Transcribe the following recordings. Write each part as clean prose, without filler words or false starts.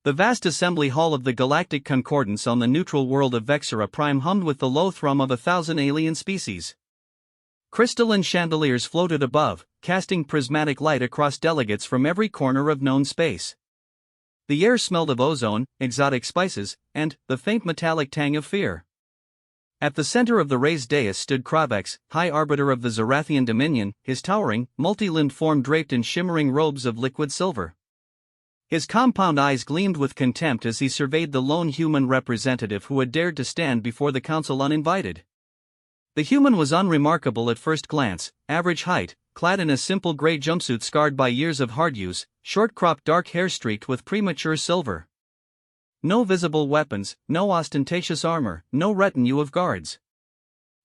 The vast assembly hall of the galactic concordance on the neutral world of Vexera Prime hummed with the low thrum of 1,000 alien species. Crystalline chandeliers floated above, casting prismatic light across delegates from every corner of known space. The air smelled of ozone, exotic spices, and the faint metallic tang of fear. At the center of the raised dais stood Kravex, High Arbiter of the Zorathian Dominion, his towering, multi-limbed form draped in shimmering robes of liquid silver. His compound eyes gleamed with contempt as he surveyed the lone human representative who had dared to stand before the council uninvited. The human was unremarkable at first glance, average height, clad in a simple gray jumpsuit scarred by years of hard use, short-cropped dark hair streaked with premature silver. No visible weapons, no ostentatious armor, no retinue of guards.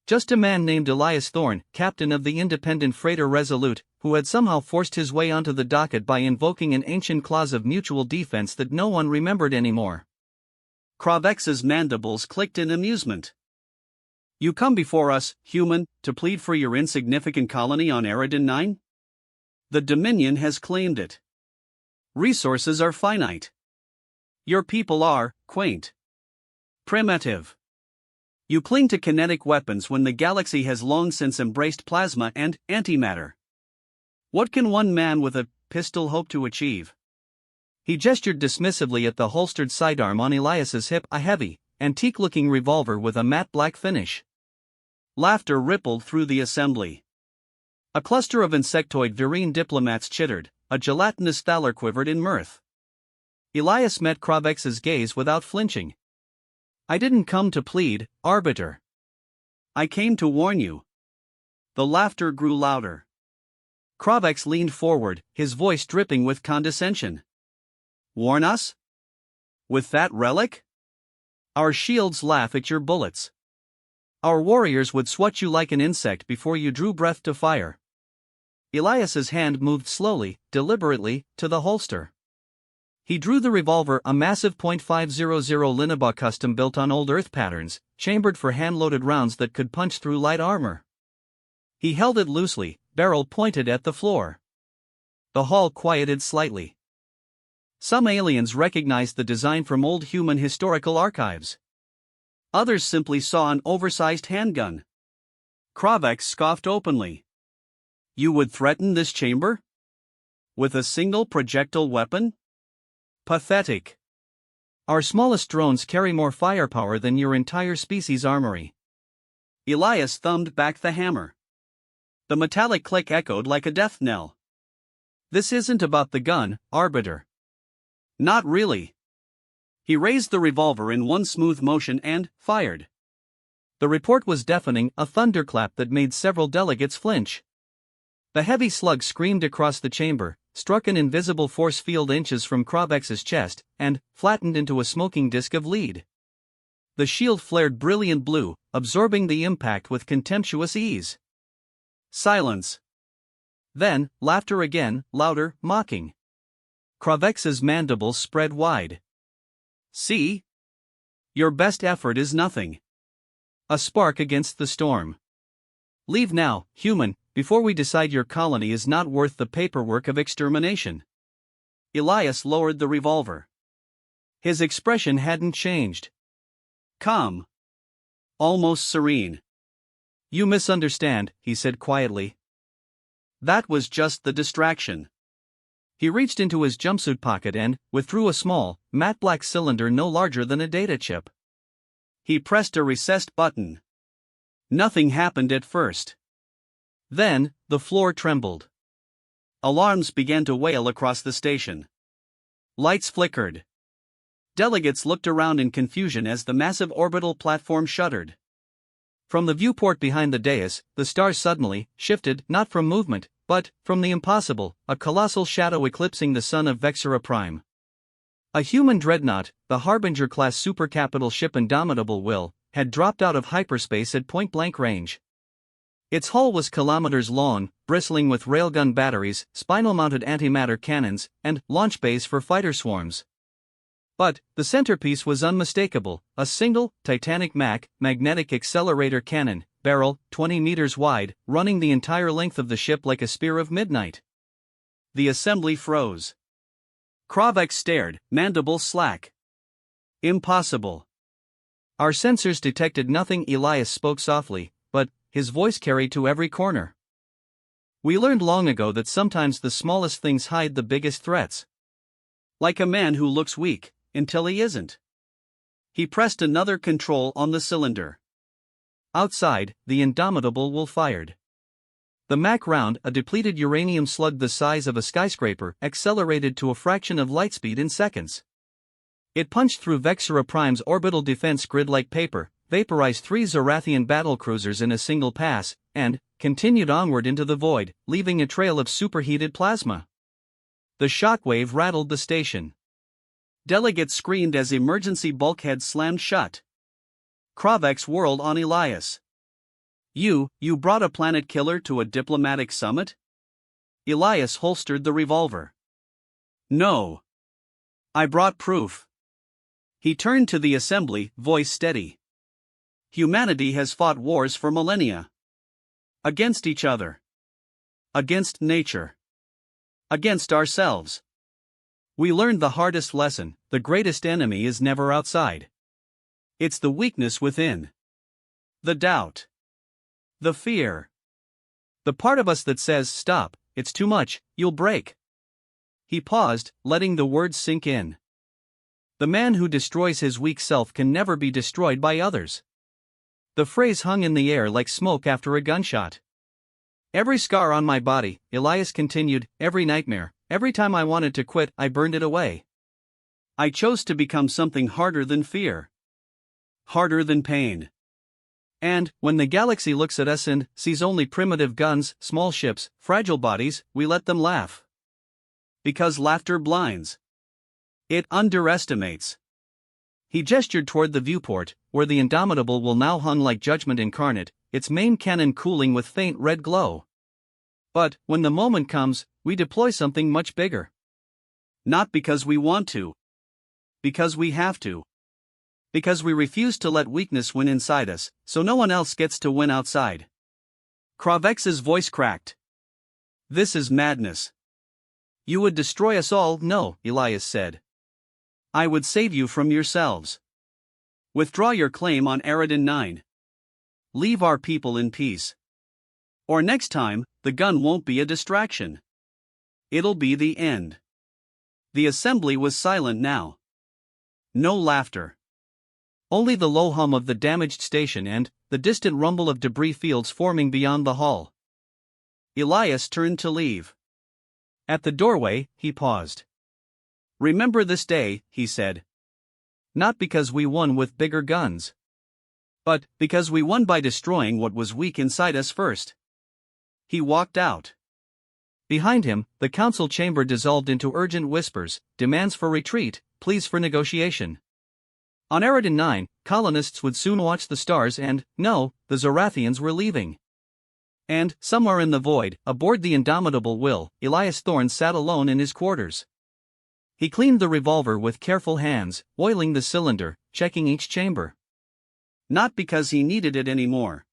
Just a man named Elias Thorne, captain of the independent freighter Resolute, who had somehow forced his way onto the docket by invoking an ancient clause of mutual defense that no one remembered anymore. Kravex's mandibles clicked in amusement. "You come before us, human, to plead for your insignificant colony on Eridan 9? The Dominion has claimed it. Resources are finite. Your people are quaint. Primitive. You cling to kinetic weapons when the galaxy has long since embraced plasma and antimatter. What can one man with a pistol hope to achieve?" He gestured dismissively at the holstered sidearm on Elias's hip, a heavy, antique-looking revolver with a matte black finish. Laughter rippled through the assembly. A cluster of insectoid Virene diplomats chittered, a gelatinous Thaler quivered in mirth. Elias met Kravex's gaze without flinching. "I didn't come to plead, Arbiter. I came to warn you." The laughter grew louder. Kravex leaned forward, his voice dripping with condescension. "Warn us? With that relic? Our shields laugh at your bullets. Our warriors would swat you like an insect before you drew breath to fire." Elias's hand moved slowly, deliberately, to the holster. He drew the revolver, a massive .500 Linaba custom built on old Earth patterns, chambered for hand-loaded rounds that could punch through light armor. He held it loosely, barrel pointed at the floor. The hall quieted slightly. Some aliens recognized the design from old human historical archives. Others simply saw an oversized handgun. Kravex scoffed openly. "You would threaten this chamber? With a single projectile weapon? Pathetic. Our smallest drones carry more firepower than your entire species' armory." Elias thumbed back the hammer. The metallic click echoed like a death knell. "This isn't about the gun, Arbiter." "Not really." He raised the revolver in one smooth motion and fired. The report was deafening, a thunderclap that made several delegates flinch. The heavy slug screamed across the chamber, struck an invisible force field inches from Kravex's chest, and flattened into a smoking disk of lead. The shield flared brilliant blue, absorbing the impact with contemptuous ease. Silence. Then, laughter again, louder, mocking. Kravex's mandibles spread wide. "See? Your best effort is nothing. A spark against the storm. Leave now, human, before we decide your colony is not worth the paperwork of extermination." Elias lowered the revolver. His expression hadn't changed. Calm. Almost serene. "You misunderstand," he said quietly. "That was just the distraction." He reached into his jumpsuit pocket and withdrew a small, matte black cylinder no larger than a data chip. He pressed a recessed button. Nothing happened at first. Then, the floor trembled. Alarms began to wail across the station. Lights flickered. Delegates looked around in confusion as the massive orbital platform shuddered. From the viewport behind the dais, the stars suddenly shifted, not from movement, but from the impossible, a colossal shadow eclipsing the sun of Vexera Prime. A human dreadnought, the Harbinger-class supercapital ship Indomitable Will, had dropped out of hyperspace at point-blank range. Its hull was kilometers long, bristling with railgun batteries, spinal-mounted antimatter cannons, and launch bays for fighter swarms. But the centerpiece was unmistakable, a single, titanic magnetic accelerator cannon, barrel, 20 meters wide, running the entire length of the ship like a spear of midnight. The assembly froze. Kravek stared, mandibles slack. Impossible. Our sensors detected nothing. Elias spoke softly, but his voice carried to every corner. We learned long ago that sometimes the smallest things hide the biggest threats. Like a man who looks weak, until he isn't. He pressed another control on the cylinder. Outside, the indomitable wolf fired. The Mac round, a depleted uranium slug the size of a skyscraper, accelerated to a fraction of lightspeed in seconds. It punched through Vexera Prime's orbital defense grid like paper, vaporized 3 Zorathian battlecruisers in a single pass, and continued onward into the void, leaving a trail of superheated plasma. The shockwave rattled the station. Delegates screamed as emergency bulkheads slammed shut. Kravek's whirled on Elias. You brought a planet killer to a diplomatic summit? Elias holstered the revolver. No. I brought proof. He turned to the assembly, voice steady. Humanity has fought wars for millennia. Against each other. Against nature. Against ourselves. We learned the hardest lesson: the greatest enemy is never outside. It's the weakness within. The doubt. The fear. The part of us that says, stop, it's too much, you'll break. He paused, letting the words sink in. The man who destroys his weak self can never be destroyed by others. The phrase hung in the air like smoke after a gunshot. Every scar on my body, Elias continued, every nightmare, every time I wanted to quit, I burned it away. I chose to become something harder than fear. Harder than pain. And, when the galaxy looks at us and sees only primitive guns, small ships, fragile bodies, we let them laugh. Because laughter blinds. It underestimates. He gestured toward the viewport, where the Indomitable will now hung like judgment incarnate, its main cannon cooling with faint red glow. But, when the moment comes, we deploy something much bigger. Not because we want to. Because we have to. Because we refuse to let weakness win inside us, so no one else gets to win outside. Kravek's voice cracked. This is madness. You would destroy us all. No, Elias said. I would save you from yourselves. Withdraw your claim on Eridan 9. Leave our people in peace. Or next time, the gun won't be a distraction. It'll be the end. The assembly was silent now. No laughter. Only the low hum of the damaged station and the distant rumble of debris fields forming beyond the hall. Elias turned to leave. At the doorway, he paused. Remember this day, he said. Not because we won with bigger guns. But because we won by destroying what was weak inside us first. He walked out. Behind him, the council chamber dissolved into urgent whispers, demands for retreat, pleas for negotiation. On Eridan 9, colonists would soon watch the stars and know the Zorathians were leaving. And, somewhere in the void, aboard the Indomitable Will, Elias Thorne sat alone in his quarters. He cleaned the revolver with careful hands, oiling the cylinder, checking each chamber. Not because he needed it anymore.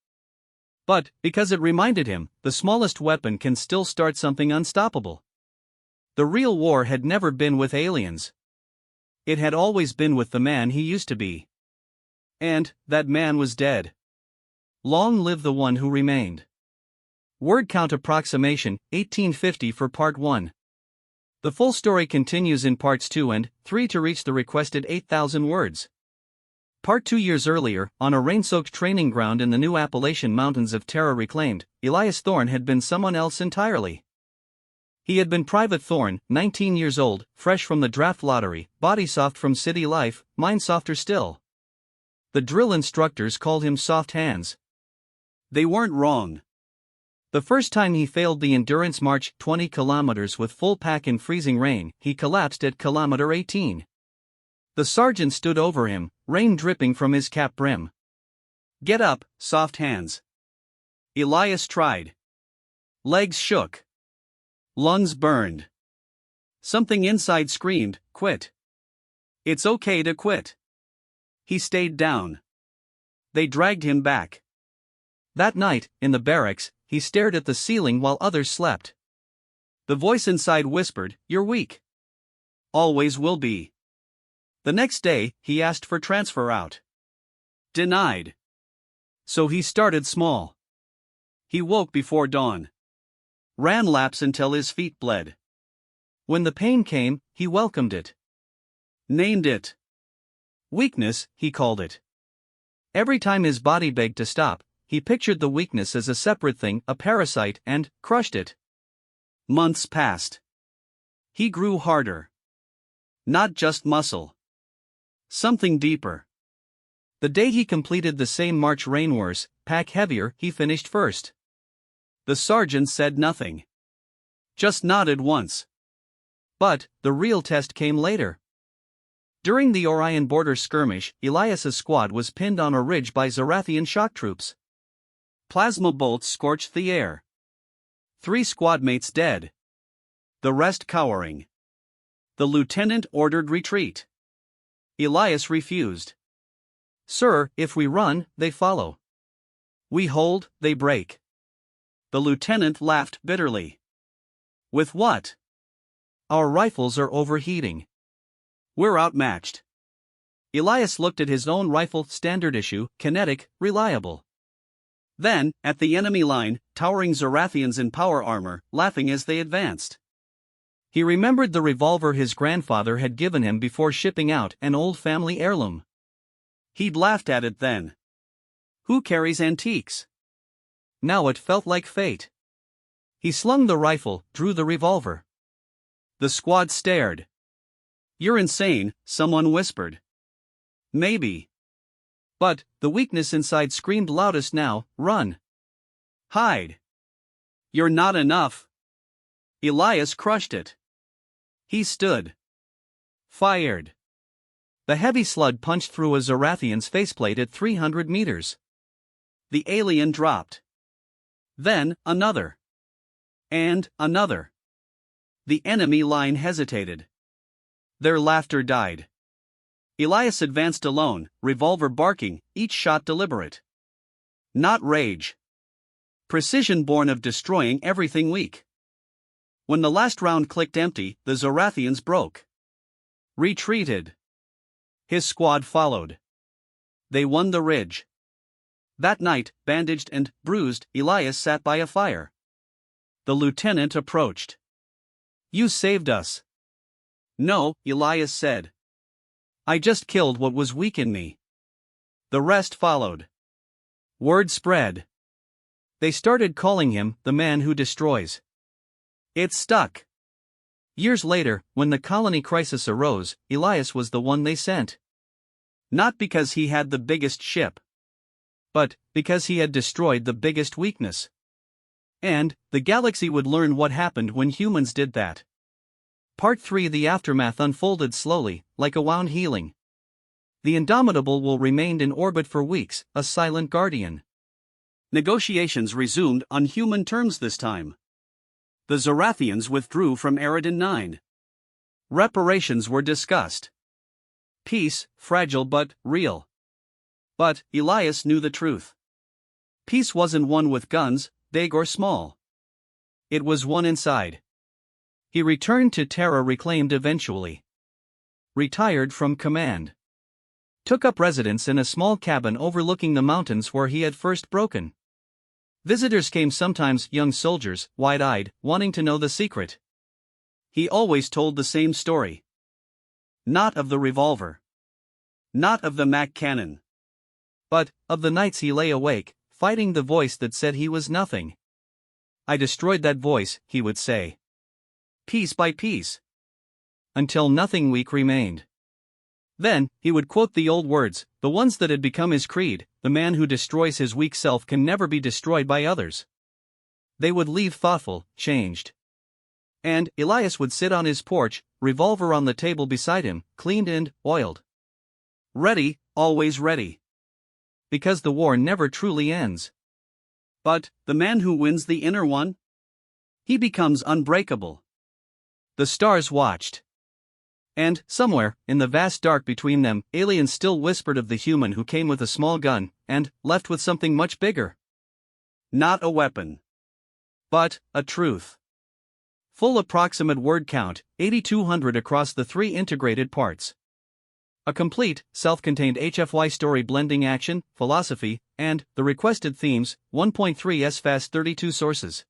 But because it reminded him, the smallest weapon can still start something unstoppable. The real war had never been with aliens. It had always been with the man he used to be. And that man was dead. Long live the one who remained. Word count approximation, 1850 for Part 1. The full story continues in Parts 2 and 3 to reach the requested 8,000 words. Part 2 years earlier, on a rain-soaked training ground in the new Appalachian Mountains of Terra Reclaimed, Elias Thorne had been someone else entirely. He had been Private Thorne, 19 years old, fresh from the draft lottery, body soft from city life, mind softer still. The drill instructors called him Soft Hands. They weren't wrong. The first time he failed the endurance march 20 kilometers with full pack in freezing rain, he collapsed at kilometer 18. The sergeant stood over him, rain dripping from his cap brim. Get up, Soft Hands. Elias tried. Legs shook. Lungs burned. Something inside screamed, quit. It's okay to quit. He stayed down. They dragged him back. That night, in the barracks, he stared at the ceiling while others slept. The voice inside whispered, "You're weak. always will be. The next day, he asked for transfer out. Denied. So he started small. He woke before dawn. Ran laps until his feet bled. When the pain came, he welcomed it. Named it weakness, he called it. Every time his body begged to stop, he pictured the weakness as a separate thing, a parasite, and crushed it. Months passed. He grew harder. Not just muscle. Something deeper. The day he completed the same march, rain worse, pack heavier, he finished first. The sergeant said nothing. Just nodded once. But the real test came later. During the Orion border skirmish, Elias's squad was pinned on a ridge by Zarathian shock troops. Plasma bolts scorched the air. 3 squadmates dead. The rest cowering. The lieutenant ordered retreat. Elias refused. Sir, if we run, they follow. We hold, they break. The lieutenant laughed bitterly. With what? Our rifles are overheating. We're outmatched. Elias looked at his own rifle, standard issue, kinetic, reliable. Then, at the enemy line, towering Zarathians in power armor, laughing as they advanced. He remembered the revolver his grandfather had given him before shipping out, an old family heirloom. He'd laughed at it then. Who carries antiques? Now it felt like fate. He slung the rifle, drew the revolver. The squad stared. You're insane, someone whispered. Maybe. But the weakness inside screamed loudest now, run. Hide. You're not enough. Elias crushed it. He stood. Fired. The heavy slug punched through a Zarathian's faceplate at 300 meters. The alien dropped. Then, another. And another. The enemy line hesitated. Their laughter died. Elias advanced alone, revolver barking, each shot deliberate. Not rage. Precision born of destroying everything weak. When the last round clicked empty, the Zarathians broke. Retreated. His squad followed. They won the ridge. That night, bandaged and bruised, Elias sat by a fire. The lieutenant approached. You saved us. No, Elias said. I just killed what was weak in me. The rest followed. Word spread. They started calling him the man who destroys. It stuck. Years later, when the colony crisis arose, Elias was the one they sent. Not because he had the biggest ship, but because he had destroyed the biggest weakness. And the galaxy would learn what happened when humans did that. Part 3. The aftermath unfolded slowly, like a wound healing. The Indomitable will remained in orbit for weeks, a silent guardian. Negotiations resumed on human terms this time. The Zarathians withdrew from Eridan 9. Reparations were discussed. Peace, fragile but real. But Elias knew the truth. Peace wasn't won with guns, big or small. It was won inside. He returned to Terra reclaimed eventually. Retired from command. Took up residence in a small cabin overlooking the mountains where he had first broken. Visitors came sometimes, young soldiers, wide-eyed, wanting to know the secret. He always told the same story. Not of the revolver. Not of the Mac cannon. But of the nights he lay awake, fighting the voice that said he was nothing. I destroyed that voice, he would say. Piece by piece. Until nothing weak remained. Then, he would quote the old words, the ones that had become his creed, the man who destroys his weak self can never be destroyed by others. They would leave thoughtful, changed. And Elias would sit on his porch, revolver on the table beside him, cleaned and oiled. Ready, always ready. Because the war never truly ends. But the man who wins the inner one? He becomes unbreakable. The stars watched. And, somewhere, in the vast dark between them, aliens still whispered of the human who came with a small gun, and left with something much bigger. Not a weapon. But a truth. Full approximate word count, 8,200 across the 3 integrated parts. A complete, self-contained HFY story blending action, philosophy, and the requested themes, 1.3 S fast 32 sources.